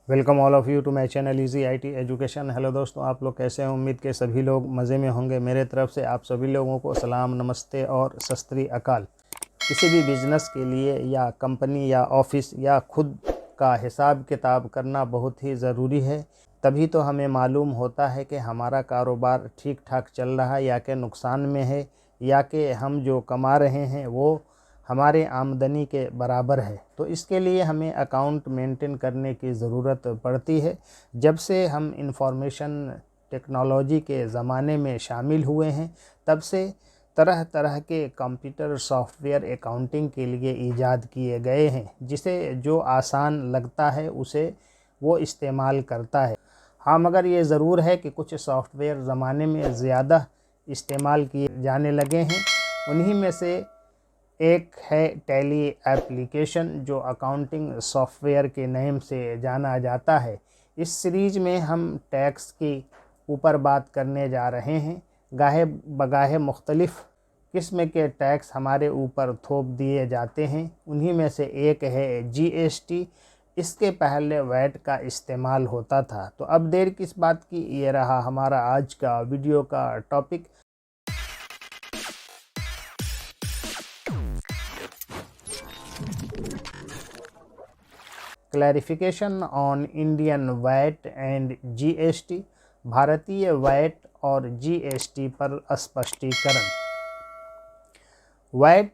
Welcome all of you to my channel easy IT education. Hello दोस्तों, आप लोग कैसे हैं? उम्मीद के सभी लोग मज़े में होंगे। मेरे तरफ से आप सभी लोगों को सलाम, नमस्ते और सत श्री अकाल। किसी भी बिज़नेस के लिए या कंपनी या ऑफिस या खुद का हिसाब किताब करना बहुत ही ज़रूरी है। तभी तो हमें मालूम होता है कि हमारा कारोबार ठीक ठाक चल रहा है या कि नुकसान में है, या कि हम जो कमा रहे हैं वो हमारे आमदनी के बराबर है। तो इसके लिए हमें अकाउंट मेंटेन करने की ज़रूरत पड़ती है। जब से हम इंफॉर्मेशन टेक्नोलॉजी के ज़माने में शामिल हुए हैं, तब से तरह तरह के कंप्यूटर सॉफ्टवेयर अकाउंटिंग के लिए ईजाद किए गए हैं। जिसे जो आसान लगता है उसे वो इस्तेमाल करता है। हाँ, मगर ये ज़रूर है कि कुछ सॉफ्टवेयर ज़माने में ज़्यादा इस्तेमाल किए जाने लगे हैं। उन्हीं में से एक है टैली एप्लीकेशन, जो अकाउंटिंग सॉफ्टवेयर के नेम से जाना जाता है। इस सीरीज़ में हम टैक्स की ऊपर बात करने जा रहे हैं। गाहे बगाहे मुख्तलिफ़ किस्म के टैक्स हमारे ऊपर थोप दिए जाते हैं। उन्हीं में से एक है GST। इसके पहले वैट का इस्तेमाल होता था। तो अब देर किस बात की, ये रहा हमारा आज का वीडियो का topic. Clarification on Indian VAT and GST। भारतीय वैट और GST पर स्पष्टीकरण। वैट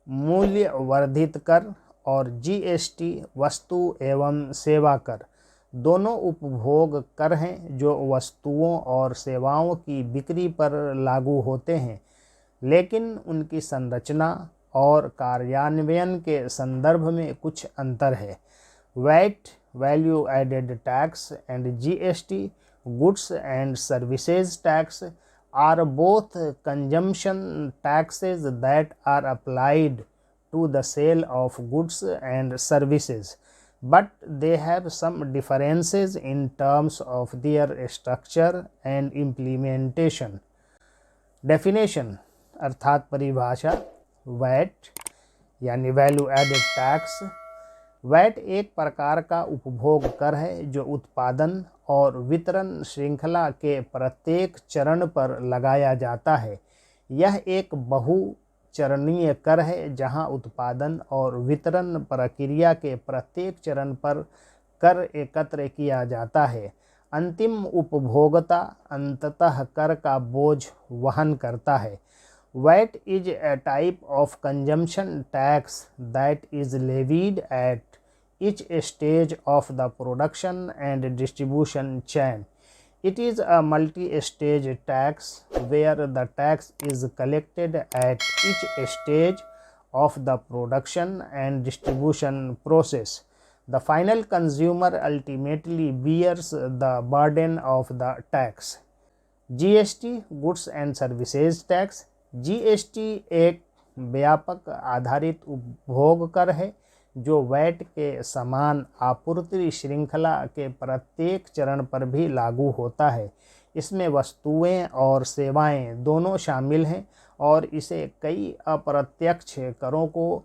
मूल्य वर्धित कर और GST वस्तु एवं सेवा कर दोनों उपभोग कर हैं जो वस्तुओं और सेवाओं की बिक्री पर लागू होते हैं, लेकिन उनकी संरचना और कार्यान्वयन के संदर्भ में कुछ अंतर है। VAT value added tax and GST goods and services tax are both consumption taxes that are applied to the sale of goods and services, but they have some differences in terms of their structure and implementation. Definition अर्थात परिभाषा। VAT यानी value added tax. VAT एक प्रकार का उपभोग कर है जो उत्पादन और वितरण श्रृंखला के प्रत्येक चरण पर लगाया जाता है। यह एक बहुचरणीय कर है जहां उत्पादन और वितरण प्रक्रिया के प्रत्येक चरण पर कर एकत्र किया जाता है। अंतिम उपभोक्ता अंततः कर का बोझ वहन करता है। VAT is a type of consumption tax that is levied at each stage of the production and distribution chain. It is a multi-stage tax where the tax is collected at each stage of the production and distribution process. The final consumer ultimately bears the burden of the tax. GST goods and services tax. GST एक व्यापक आधारित उपभोग कर है जो VAT के समान आपूर्ति श्रृंखला के प्रत्येक चरण पर भी लागू होता है। इसमें वस्तुएं और सेवाएं दोनों शामिल हैं और इसे कई अप्रत्यक्ष करों को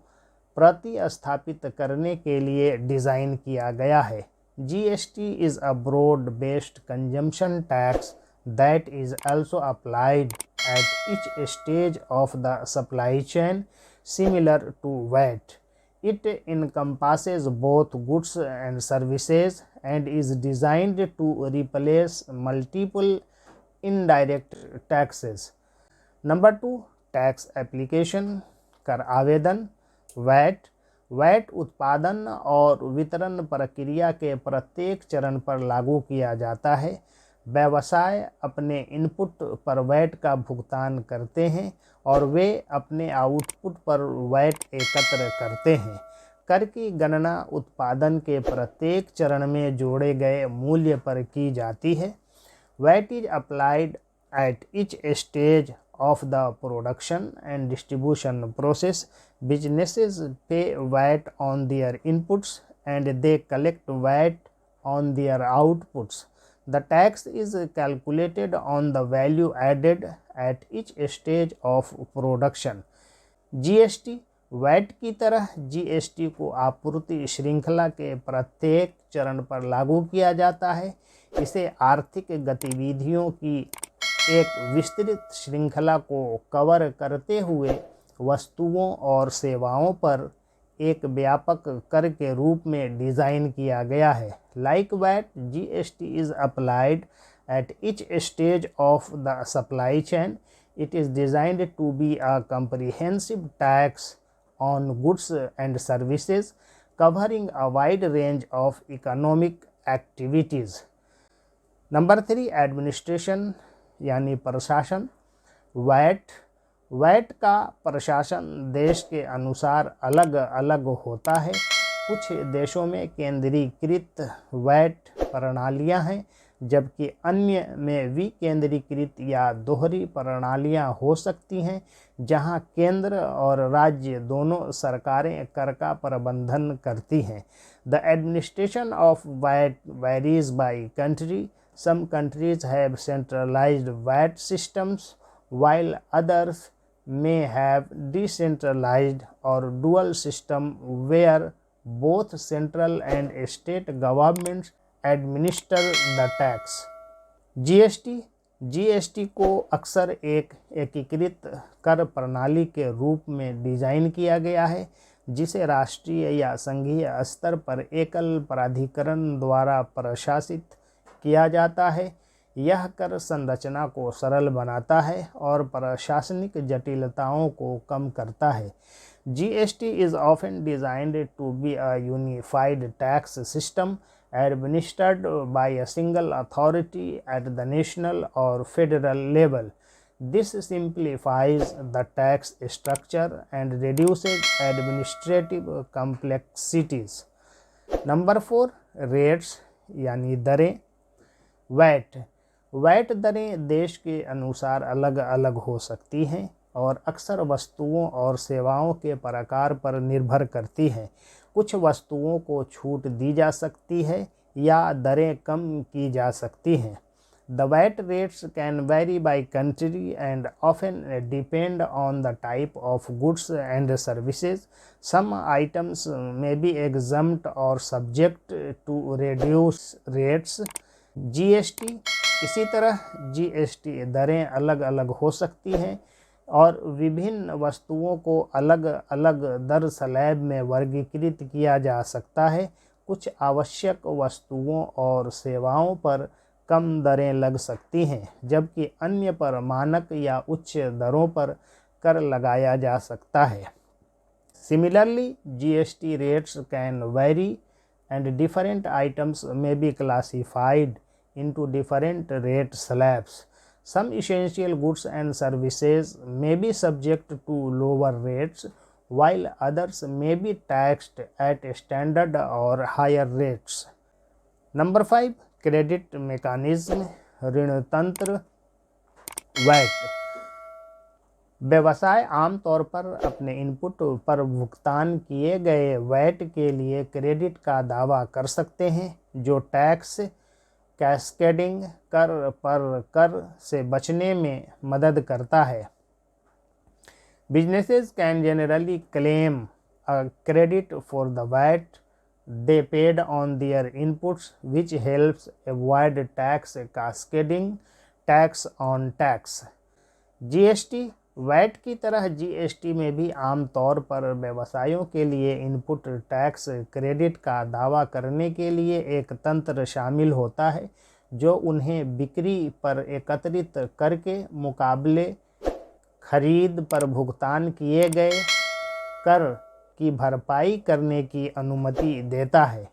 प्रतिस्थापित करने के लिए डिज़ाइन किया गया है। GST is a broad-based consumption tax that is also applied at each stage of the supply chain, similar to VAT. It encompasses both goods and services and is designed to replace multiple indirect taxes. Number 2, tax application कर आवेदन। VAT उत्पादन और वितरण प्रक्रिया के प्रत्येक चरण पर लागू किया जाता है। व्यवसाय अपने इनपुट पर वैट का भुगतान करते हैं और वे अपने आउटपुट पर वैट एकत्र करते हैं। कर की गणना उत्पादन के प्रत्येक चरण में जोड़े गए मूल्य पर की जाती है। VAT is applied at each stage of the production and distribution process. Businesses pay VAT on their inputs and they collect VAT on their outputs. The tax is calculated on the value added at each stage of production. GST VAT की तरह GST को आपूर्ति श्रृंखला के प्रत्येक चरण पर लागू किया जाता है। इसे आर्थिक गतिविधियों की एक विस्तृत श्रृंखला को कवर करते हुए वस्तुओं और सेवाओं पर एक व्यापक कर के रूप में डिज़ाइन किया गया है। Like VAT, GST is applied at each stage of the supply chain. It is designed to be a comprehensive tax on goods and services, covering a wide range of economic activities. Number 3, administration यानी प्रशासन। VAT का प्रशासन देश के अनुसार अलग अलग होता है। कुछ देशों में केंद्रीकृत वैट प्रणालियां हैं, जबकि अन्य में विकेंद्रीकृत या दोहरी प्रणालियां हो सकती हैं, जहां केंद्र और राज्य दोनों सरकारें कर का प्रबंधन करती हैं। The administration of VAT varies by country. Some countries have centralised VAT systems while others may have decentralized or dual system where both central and state governments administer the tax. GST को अक्सर एक एकीकृत कर प्रणाली के रूप में design किया गया है, जिसे राष्ट्रीय या संघीय स्तर पर एकल प्राधिकरण द्वारा प्रशासित किया जाता है। यह कर संरचना को सरल बनाता है और प्रशासनिक जटिलताओं को कम करता है। GST is often designed to be a unified tax system administered by a single authority at the national or federal level. This simplifies the tax structure and reduces administrative complexities. Number 4, rates यानी दरें। VAT दरें देश के अनुसार अलग अलग हो सकती हैं और अक्सर वस्तुओं और सेवाओं के प्रकार पर निर्भर करती हैं। कुछ वस्तुओं को छूट दी जा सकती है या दरें कम की जा सकती हैं। The VAT rates can vary by country and often depend on the type of goods and services. Some items में बी एग्जम्प्ट और सब्जेक्ट टू रिड्यूस रेट्स। इसी तरह जीएसटी दरें अलग अलग हो सकती हैं और विभिन्न वस्तुओं को अलग अलग दर स्लैब में वर्गीकृत किया जा सकता है। कुछ आवश्यक वस्तुओं और सेवाओं पर कम दरें लग सकती हैं, जबकि अन्य पर मानक या उच्च दरों पर कर लगाया जा सकता है। Similarly, GST rates can vary and different items में be classified into different rate slabs. Some essential goods and services may be subject to lower rates, while others may be taxed at standard or higher rates. Number 5, credit mechanism, ऋण तंत्र। व्यवसाय आमतौर पर अपने input पर भुगतान किए गए वैट के लिए क्रेडिट का दावा कर सकते हैं, जो टैक्स कैस्केडिंग कर से बचने में मदद करता है। Businesses can generally claim a credit for the VAT they paid on their inputs, which helps avoid tax cascading, tax on tax. GST VAT की तरह जीएसटी में भी आमतौर पर व्यवसायों के लिए इनपुट टैक्स क्रेडिट का दावा करने के लिए एक तंत्र शामिल होता है, जो उन्हें बिक्री पर एकत्रित कर के मुकाबले खरीद पर भुगतान किए गए कर की भरपाई करने की अनुमति देता है।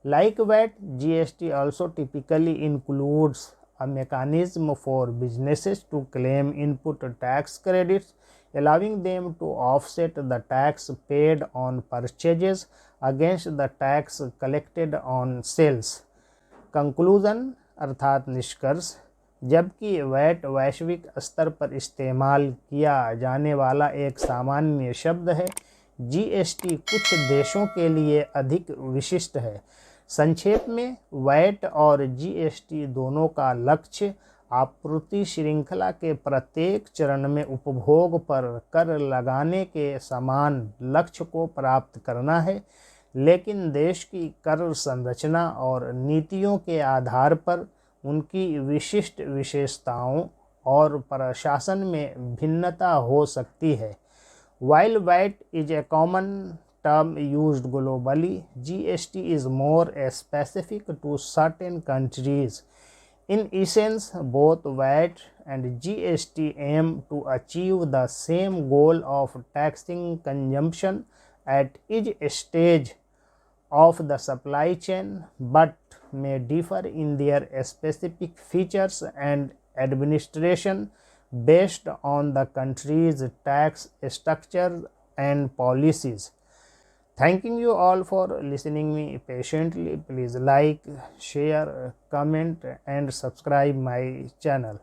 Like VAT, GST also typically includes a mechanism for businesses to claim input tax credits, allowing them to offset the tax paid on purchases against the tax collected on sales. Conclusion अर्थात निष्कर्ष, जबकि VAT वैश्विक स्तर पर इस्तेमाल किया जाने वाला एक सामान्य शब्द है, जीएसटी कुछ देशों के लिए अधिक विशिष्ट है। संक्षेप में, वैट और जीएसटी दोनों का लक्ष्य आपूर्ति श्रृंखला के प्रत्येक चरण में उपभोग पर कर लगाने के समान लक्ष्य को प्राप्त करना है, लेकिन देश की कर संरचना और नीतियों के आधार पर उनकी विशिष्ट विशेषताओं और प्रशासन में भिन्नता हो सकती है। While VAT is a common term used globally, GST is more specific to certain countries. In essence, both VAT and GST aim to achieve the same goal of taxing consumption at each stage of the supply chain, but may differ in their specific features and administration based on the country's tax structure and policies. Thanking you all for listening me patiently. Please like, share, comment and subscribe my channel.